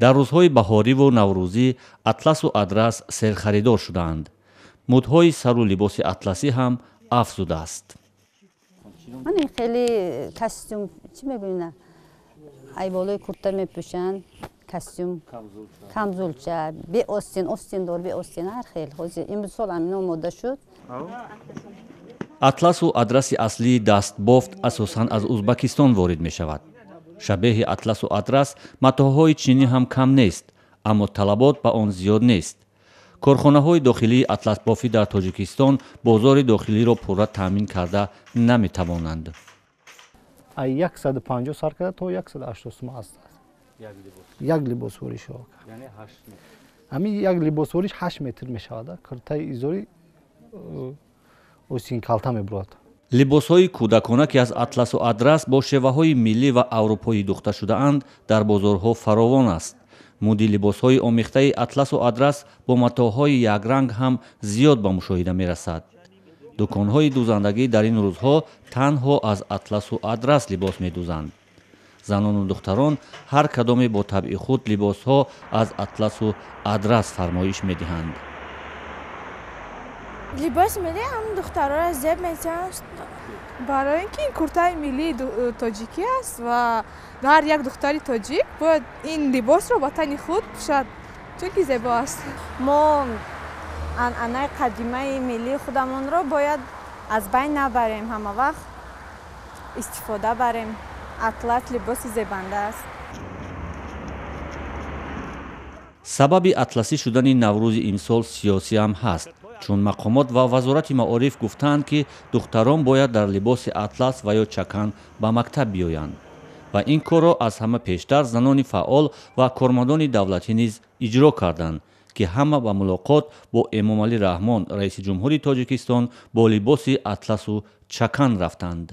дар рӯзҳои баҳориву наврӯзӣ атласу адрас серхаридор шудаанд. мудҳои сару либоси атласӣ ҳам афзудааст. Ани хеле костюм чӣ мегӯям? Ай болои курта мепӯшанд, костюм камзулча, бе остин, остиндор, бе остин ҳар хел. Ҳозир имрӯз сол ҳамин омода шуд. атласу адраси аслии дастбофт асосан аз Узбекистон ворид мешавад. шабеҳи атласу адрас матоъҳои чинӣ ҳам кам нест, аммо талабот ба он зиёд нест. корхонаҳои дохилии атласбофӣ дар Тоҷикистон бозори дохилиро пурра таъмин карда наметавонанд. 150 сар карда то 180 сум аст. як либосвори шо. Яъне 8 метр. Ҳамин як либосвориш 8 метр мешавад. Куртаи изори осин калта мебурад. либосҳои кӯдакона ки аз атласу адрас бо шеваҳои миллӣ ва аврупоӣ духта шудаанд дар бозорҳо фаровон аст. муди либосҳои омехтаи атласу адрас бо матоъҳои якранг ҳам зиёд ба мушоҳида мерасад. дуконҳои дузандагӣ дар ин рӯзҳо танҳо аз атласу адрас либос медузанд. занону духтарон ҳар кадоме бо табъи худ либосҳо аз атласу адрас фармоиш медиҳанд. либоси миллӣ ҳамн духтарора зеб мешаванд, барои ин ки ин куртаи миллии тоҷикӣ аст ва ҳар як духтари тоҷик бояд ин либосро ба тани худ пӯшад, чунки зебо аст. мо анъанаи қадимаи миллии худамонро бояд аз байн набарем, ҳама вақт истифода барем. атлас либоси зебанда аст. сабаби атласӣ шудани наврӯзи имсол сиёсӣ ҳам ҳаст, чун мақомот ва вазорати маориф гуфтанд ки духтарон бояд дар либоси атлас ва ё чакан ба мактаб биёянд ва ин корро аз ҳама пештар занони фаъол ва кормандони давлатӣ низ иҷро карданд ки ҳама ба мулоқот бо Эмомалӣ Раҳмон, раиси ҷумҳури Тоҷикистон, бо либоси атласу чакан рафтанд.